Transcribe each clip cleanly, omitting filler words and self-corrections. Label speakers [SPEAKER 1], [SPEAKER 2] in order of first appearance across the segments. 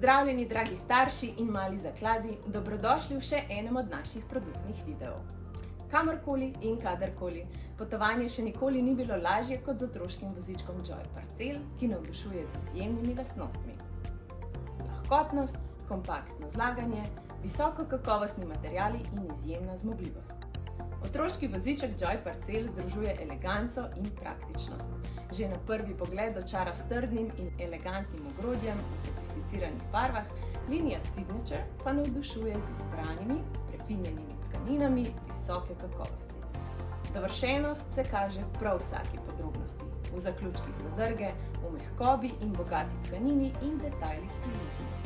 [SPEAKER 1] Pozdravljeni, dragi starši in mali zakladi, dobrodošli v še enem od naših produktnih videov. Kamorkoli in kadarkoli, potovanje še nikoli ni bilo lažje kot z otroškim vozičkom Joy Parcel, ki navdušuje z izjemnimi lastnostmi. Lahkotnost, kompaktno zlaganje, visoko kakovostni materiali in izjemna zmogljivost. Otroški voziček Joy Parcel združuje eleganco in praktičnost. Že na prvi pogled očara s trdnim in elegantnim ogrodjem v sofisticiranih barvah, linija Signature pa navdušuje z izbranimi, prefinjenimi tkaninami visoke kakovosti. Dovršenost se kaže prav v vsaki podrobnosti, v zaključkih zadrge, v mehkobi in bogati tkanini in detajlih iz usnja.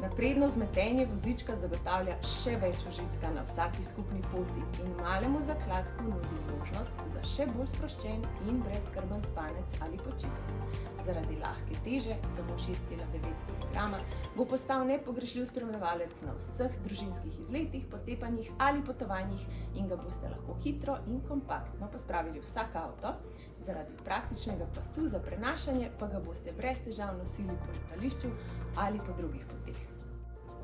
[SPEAKER 1] Napredno vzmetenje vozička zagotavlja še več užitka na vsaki skupni poti in malemu zakladku nudi možnost za še bolj sproščen in brezskrben spanec ali počitek. Zaradi lahke teže, samo 6,9 kg, bo postal nepogrešljiv spremljevalec na vseh družinskih izletih, potepanjih ali potovanjih in ga boste lahko hitro in kompaktno pospravili v vsak avto, zaradi praktičnega pasu za prenašanje pa ga boste brez težav nosili po letališču ali po drugih poteh.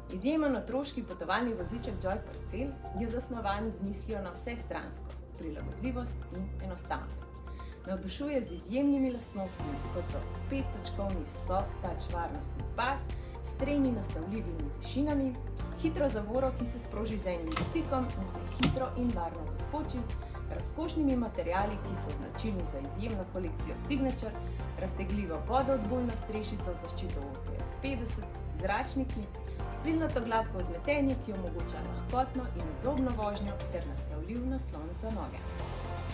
[SPEAKER 1] Izjemen otroški potovalni voziček Joy Parcel je zasnovan z mislijo na vsestranskost, prilagodljivost in enostavnost. Navdušuje z izjemnimi lastnostmi, kot so 5-točkovni soft touch varnostni pas s 3 nastavljivimi tišinami, hitro zavoro, ki se sproži z enim dotikom in se hitro in varno zaskoči, razkošnimi materiali, ki so značilni za izjemno kolekcijo Signature, raztegljivo vodoodbojno strešico z zaščito UPF50, zračniki, svilnato gladko vzmetenje, ki omogoča lahkotno in udobno vožnjo ter nastavljiv naslon za noge.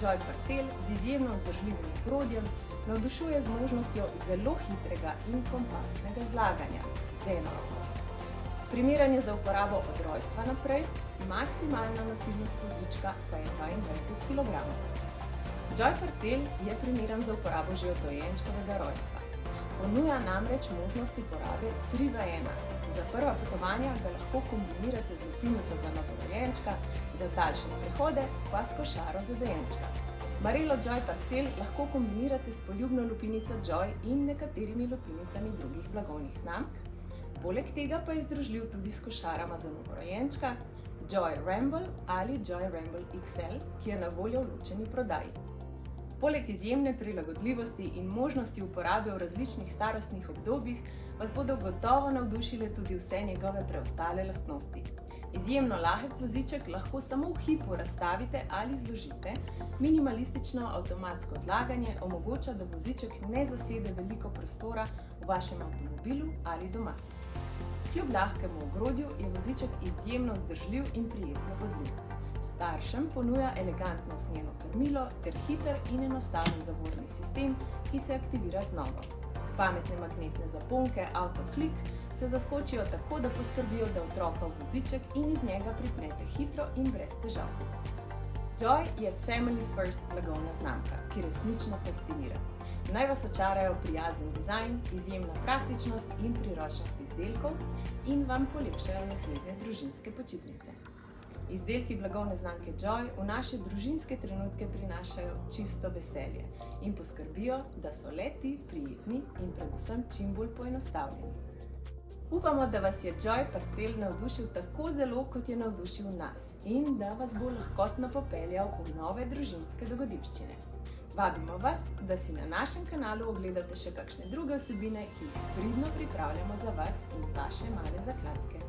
[SPEAKER 1] Joy Parcel z izjemno vzdržljivim ogrodjem navdušuje z možnostjo zelo hitrega in kompaktnega zlaganja z eno roko. Primeren je za uporabo od rojstva naprej, maksimalna nosilnost vozička pa je 22 kg. Joy Parcel je primeren za uporabo že od dojenčkovega rojstva. Ponuja namreč možnost uporabe 3 v 1. Za prva potovanja ga lahko kombinirate z lupinico za novorojenčka, za daljše sprehode pa s košaro za dojenčka. Marelo Joy Parcel lahko kombinirate s poljubno lupinico Joy in nekaterimi lupinicami drugih blagovnih znamk. Poleg tega pa je združljiv tudi s košarama za novorojenčka, Joy Ramble ali Joy Ramble XL, ki je na voljo v ločeni prodaji. Poleg izjemne prilagodljivosti in možnosti uporabe v različnih starostnih obdobjih vas bodo gotovo navdušile tudi vse njegove preostale lastnosti. Izjemno lahek voziček lahko samo v hipu razstavite ali zložite, minimalistično avtomatsko zlaganje omogoča, da voziček ne zasede veliko prostora v vašem avtomobilu ali doma. Kljub lahkemu ogrodju je voziček izjemno vzdržljiv in prijetno vodljiv. Staršem ponuja elegantno usnjeno krmilo ter hiter in enostaven zavorni sistem, ki se aktivira z nogo. Pametne magnetne zaponke AutoClick se zaskočijo tako, da poskrbijo, da otroka v voziček in iz njega pripnete hitro in brez težav. Joy je Family First blagovna znamka, ki resnično fascinira. Naj vas očarajo prijazen dizajn, izjemna praktičnost in priročnost izdelkov in vam polepšajo naslednje družinske počitnice. Izdelki blagovne znamke Joy v naše družinske trenutke prinašajo čisto veselje in poskrbijo, da so le-ti prijetni in predvsem čim bolj poenostavljeni. Upamo, da vas je Joy Parcel navdušil tako zelo, kot je navdušil nas in da vas bo lahkotno popeljal v nove družinske dogodivščine. Vabimo vas, da si na našem kanalu ogledate še kakšne druge vsebine, ki jih pridno pripravljamo za vas in vaše male zakladke.